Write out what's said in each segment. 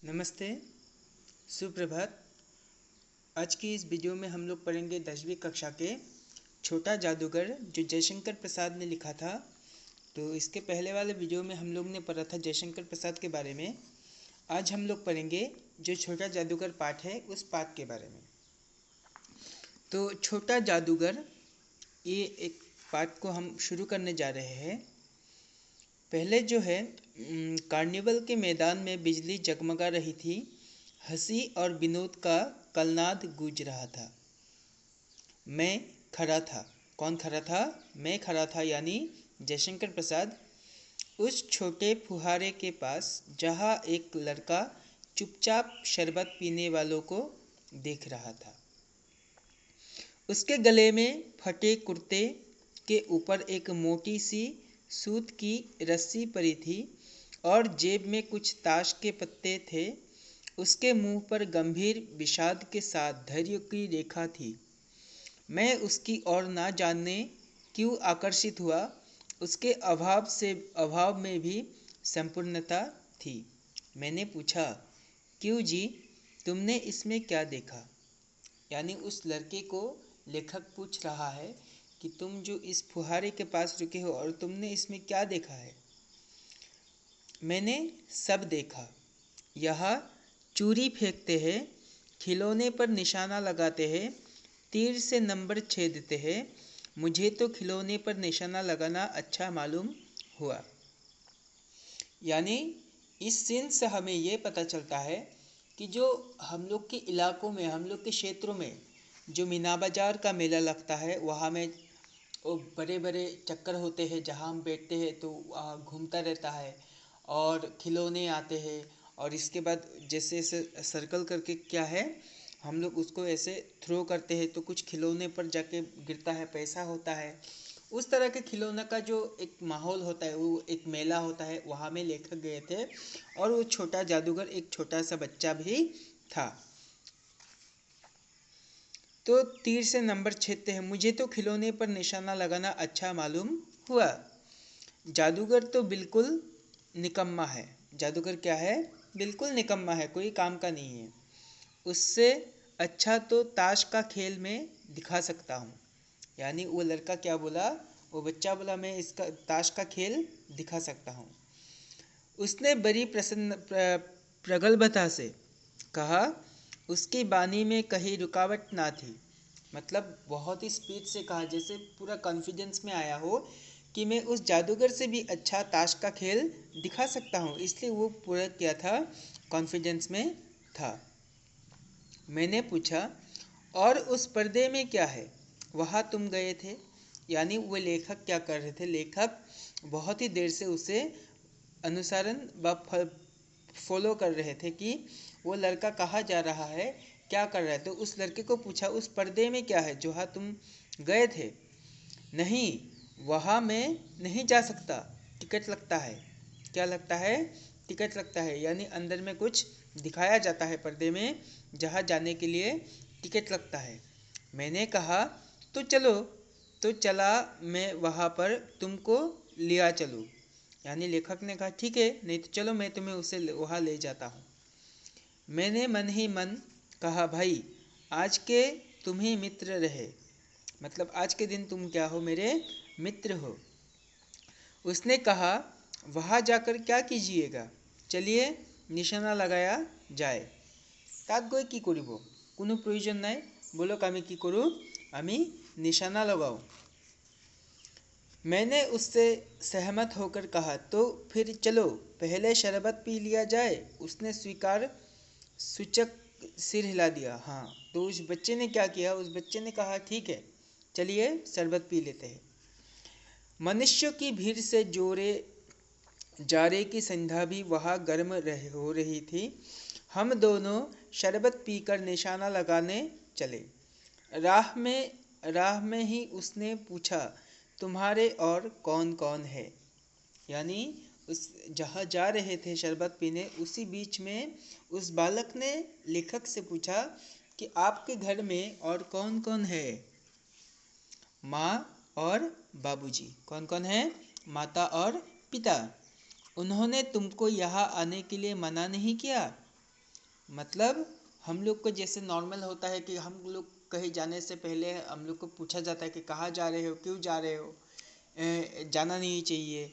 नमस्ते, सुप्रभात। आज की इस वीडियो में हम लोग पढ़ेंगे 10वीं कक्षा के छोटा जादूगर जो जयशंकर प्रसाद ने लिखा था। तो इसके पहले वाले वीडियो में हम लोग ने पढ़ा था जयशंकर प्रसाद के बारे में। आज हम लोग पढ़ेंगे जो छोटा जादूगर पाठ है उस पाठ के बारे में। तो छोटा जादूगर ये एक पाठ को हम शुरू करने जा रहे हैं। पहले जो है कार्निवल के मैदान में बिजली जगमगा रही थी। हंसी और विनोद का कलनाद गूंज रहा था। मैं खड़ा था। कौन खड़ा था? मैं खड़ा था यानी जयशंकर प्रसाद उस छोटे फुहारे के पास जहाँ एक लड़का चुपचाप शरबत पीने वालों को देख रहा था। उसके गले में फटे कुर्ते के ऊपर एक मोटी सी सूत की रस्सी पड़ी थी और जेब में कुछ ताश के पत्ते थे। उसके मुंह पर गंभीर विषाद के साथ धैर्य की रेखा थी। मैं उसकी ओर ना जाने क्यों आकर्षित हुआ। उसके अभाव में भी संपूर्णता थी। मैंने पूछा, क्यों जी, तुमने इसमें क्या देखा? यानी उस लड़के को लेखक पूछ रहा है कि तुम जो इस फुहारे के पास रुके हो और तुमने इसमें क्या देखा है? मैंने सब देखा। यहाँ चूरी फेंकते हैं, खिलौने पर निशाना लगाते हैं, तीर से नंबर छेदते हैं। मुझे तो खिलौने पर निशाना लगाना अच्छा मालूम हुआ। यानी इस सीन से हमें ये पता चलता है कि जो हम लोग के इलाकों में, हम लोग के क्षेत्रों में जो मीना बाजार का मेला लगता है, वहाँ में वो बड़े बड़े चक्कर होते हैं जहाँ हम बैठते हैं तो घूमता रहता है और खिलौने आते हैं। और इसके बाद जैसे ऐसे सर्कल करके क्या है, हम लोग उसको ऐसे थ्रो करते हैं तो कुछ खिलौने पर जाके गिरता है, पैसा होता है। उस तरह के खिलौना का जो एक माहौल होता है, वो एक मेला होता है, वहाँ में लेखक गए थे और वो छोटा जादूगर एक छोटा सा बच्चा भी था। तो तीर से नंबर छेदते हैं। मुझे तो खिलौने पर निशाना लगाना अच्छा मालूम हुआ। जादूगर तो बिल्कुल निकम्मा है। जादूगर क्या है? बिल्कुल निकम्मा है, कोई काम का नहीं है। उससे अच्छा तो ताश का खेल में दिखा सकता हूँ। यानी वो लड़का क्या बोला? वो बच्चा बोला, मैं इसका ताश का खेल दिखा सकता हूँ। उसने बड़ी प्रगल्भता से कहा। उसकी बानी में कहीं रुकावट ना थी। मतलब बहुत ही स्पीड से कहा, जैसे पूरा कॉन्फिडेंस में आया हो कि मैं उस जादूगर से भी अच्छा ताश का खेल दिखा सकता हूँ। इसलिए वो पूरा क्या था, कॉन्फिडेंस में था। मैंने पूछा, और उस पर्दे में क्या है? वहाँ तुम गए थे? यानी वो लेखक क्या कर रहे थे? लेखक बहुत ही देर से उसे अनुसरण व फॉलो कर रहे थे कि वो लड़का कहाँ जा रहा है, क्या कर रहा है। तो उस लड़के को पूछा, उस पर्दे में क्या है जो हाँ तुम गए थे? नहीं, वहाँ मैं नहीं जा सकता, टिकट लगता है। क्या लगता है? टिकट लगता है। यानी अंदर में कुछ दिखाया जाता है पर्दे में, जहाँ जाने के लिए टिकट लगता है। मैंने कहा, तो चलो। तो चला मैं वहाँ पर तुमको लिया चलूँ। यानी लेखक ने कहा, ठीक है, नहीं तो चलो मैं तुम्हें उसे वहाँ ले जाता हूँ। मैंने मन ही मन कहा, भाई आज के तुम ही मित्र रहे। मतलब आज के दिन तुम क्या हो? मेरे मित्र हो। उसने कहा, वहाँ जाकर क्या कीजिएगा? चलिए निशाना लगाया जाए। তাত গৈ কি কৰিব? কোনো প্রয়োজন নাই, বলক আমি কি কरूँ? আমি निशाना लगाओ। मैंने उससे सहमत होकर कहा, तो फिर चलो पहले शरबत पी लिया जाए। उसने स्वीकार सूचक सिर हिला दिया। हाँ, तो उस बच्चे ने क्या किया? उस बच्चे ने कहा, ठीक है, चलिए शरबत पी लेते हैं। मनुष्यों की भीड़ से जारे की संध्या भी वहाँ गर्म हो रही थी। हम दोनों शरबत पीकर निशाना लगाने चले। राह में ही उसने पूछा, तुम्हारे और कौन कौन है? यानी उस जहाँ जा रहे थे शरबत पीने, उसी बीच में उस बालक ने लेखक से पूछा कि आपके घर में और कौन कौन है? माँ और बाबूजी। कौन कौन है? माता और पिता। उन्होंने तुमको यहाँ आने के लिए मना नहीं किया? मतलब हम लोग को जैसे नॉर्मल होता है कि हम लोग कहीं जाने से पहले हम लोग को पूछा जाता है कि कहाँ जा रहे हो, क्यों जा रहे हो, जाना नहीं चाहिए,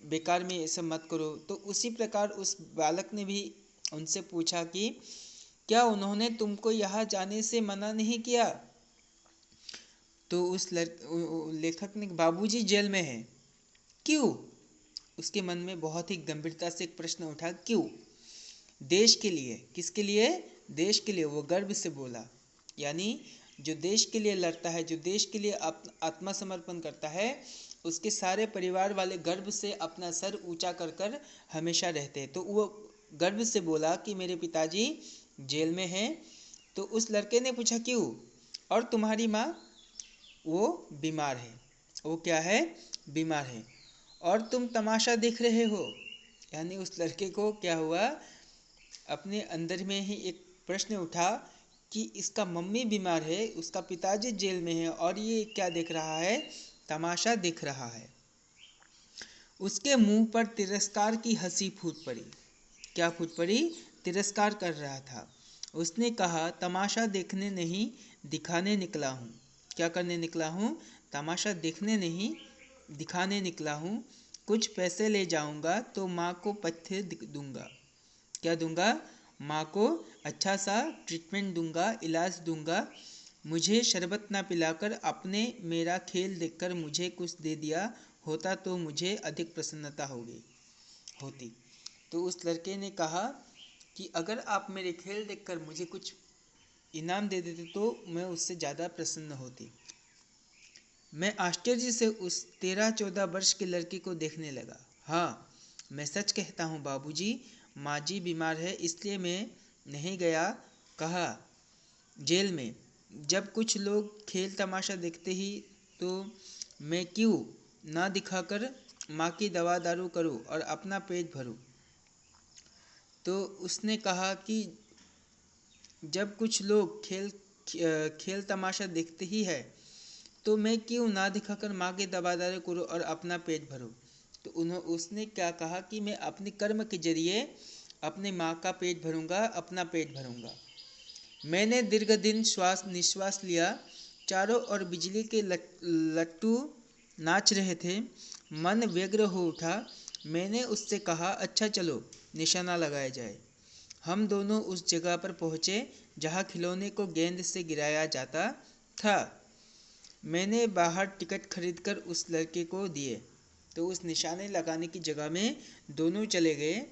बेकार में ऐसा मत करो। तो उसी प्रकार उस बालक ने भी उनसे पूछा कि क्या उन्होंने तुमको यहाँ जाने से मना नहीं किया? तो उस लेखक ने, बाबूजी जेल में है। क्यों? उसके मन में बहुत ही गंभीरता से एक प्रश्न उठा, क्यों? देश के लिए। किसके लिए? देश के लिए। वो गर्व से बोला। यानी जो देश के लिए लड़ता है, जो देश के लिए आत्मसमर्पण करता है, उसके सारे परिवार वाले गर्व से अपना सर ऊंचा कर कर हमेशा रहते हैं। तो वो गर्व से बोला कि मेरे पिताजी जेल में हैं। तो उस लड़के ने पूछा क्यों? और तुम्हारी माँ? वो बीमार है। वो क्या है? बीमार है। और तुम तमाशा देख रहे हो। यानी उस लड़के को क्या हुआ, अपने अंदर में ही एक प्रश्न उठा कि इसका मम्मी बीमार है, उसका पिताजी जेल में है, और ये क्या देख रहा है? तमाशा देख रहा है। उसके मुंह पर तिरस्कार की हंसी फूट पड़ी। क्या फूट पड़ी? तिरस्कार कर रहा था। उसने कहा, तमाशा देखने नहीं, दिखाने निकला हूँ। क्या करने निकला हूँ? तमाशा देखने नहीं, दिखाने निकला हूँ। कुछ पैसे ले जाऊँगा तो माँ को पथ्य दूंगा। क्या दूंगा? माँ को अच्छा सा ट्रीटमेंट दूंगा, इलाज दूंगा। मुझे शरबत ना पिलाकर आपने मेरा खेल देखकर मुझे कुछ दे दिया होता तो मुझे अधिक प्रसन्नता होती। तो उस लड़के ने कहा कि अगर आप मेरे खेल देखकर मुझे कुछ इनाम दे देते तो मैं उससे ज़्यादा प्रसन्न होती। मैं आश्चर्य से उस 13-14 वर्ष के लड़के को देखने लगा। हाँ, मैं सच कहता हूँ बाबूजी, माँ जी बीमार है इसलिए मैं नहीं गया। कहा, जेल में जब कुछ लोग खेल तमाशा देखते ही तो मैं क्यों ना दिखाकर माँ की दवा दारू करूँ और अपना पेट भरूँ। तो उसने कहा कि जब कुछ लोग खेल तमाशा देखते ही है तो मैं क्यों ना दिखाकर माँ के दवा दारू करूँ और अपना पेट भरूँ। तो उसने क्या कहा कि मैं अपने कर्म के जरिए अपनी माँ का पेट भरूँगा, अपना पेट भरूँगा। मैंने दीर्घ दिन श्वास निश्वास लिया। चारों ओर बिजली के लट्टू नाच रहे थे। मन व्यग्र हो उठा। मैंने उससे कहा, अच्छा चलो निशाना लगाया जाए। हम दोनों उस जगह पर पहुँचे जहाँ खिलौने को गेंद से गिराया जाता था। मैंने बाहर टिकट खरीदकर उस लड़के को दिए। तो उस निशाने लगाने की जगह में दोनों चले गए।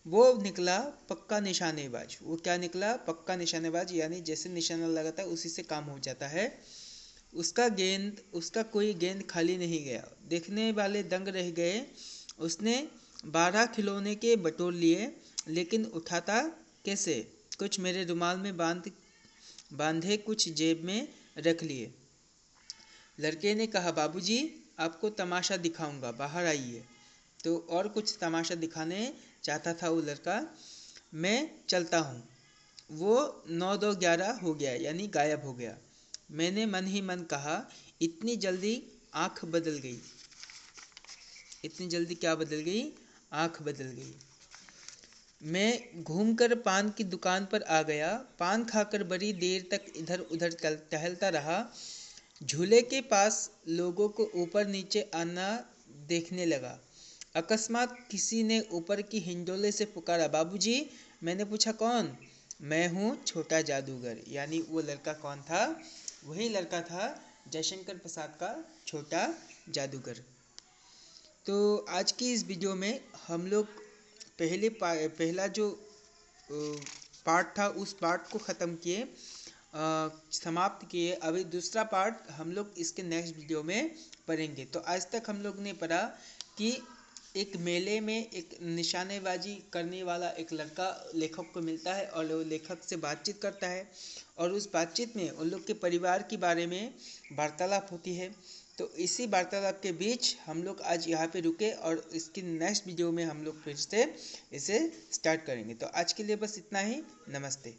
वो निकला पक्का निशानेबाज। वो क्या निकला? पक्का निशानेबाज। यानी जैसे निशाना लगाता है उसी से काम हो जाता है। उसका कोई गेंद खाली नहीं गया। देखने वाले दंग रह गए। उसने 12 खिलौने के बटोर लिए, लेकिन उठाता कैसे? कुछ मेरे रुमाल में बांधे, कुछ जेब में रख लिए। लड़के ने कहा, बाबूजी आपको तमाशा दिखाऊंगा, बाहर आइए। तो और कुछ तमाशा दिखाने चाहता था वो लड़का। मैं चलता हूँ। वो 9-2-11 हो गया, यानी गायब हो गया। मैंने मन ही मन कहा, इतनी जल्दी आँख बदल गई। इतनी जल्दी क्या बदल गई? आँख बदल गई। मैं घूमकर पान की दुकान पर आ गया। पान खाकर बड़ी देर तक इधर उधर टहलता रहा। झूले के पास लोगों को ऊपर नीचे आना देखने लगा। अकस्मात किसी ने ऊपर की हिंडोले से पुकारा, बाबूजी। मैंने पूछा, कौन? मैं हूँ छोटा जादूगर। यानी वो लड़का कौन था? वही लड़का था जयशंकर प्रसाद का छोटा जादूगर। तो आज की इस वीडियो में हम लोग पहला जो पार्ट था उस पार्ट को ख़त्म किए, समाप्त किए। अभी दूसरा पार्ट हम लोग इसके नेक्स्ट वीडियो में पढ़ेंगे। तो आज तक हम लोग ने पढ़ा कि एक मेले में एक निशानेबाजी करने वाला एक लड़का लेखक को मिलता है और वो लेखक से बातचीत करता है, और उस बातचीत में उन लोग के परिवार के बारे में वार्तालाप होती है। तो इसी वार्तालाप के बीच हम लोग आज यहाँ पे रुके और इसकी नेक्स्ट वीडियो में हम लोग फिर से इसे स्टार्ट करेंगे। तो आज के लिए बस इतना ही। नमस्ते।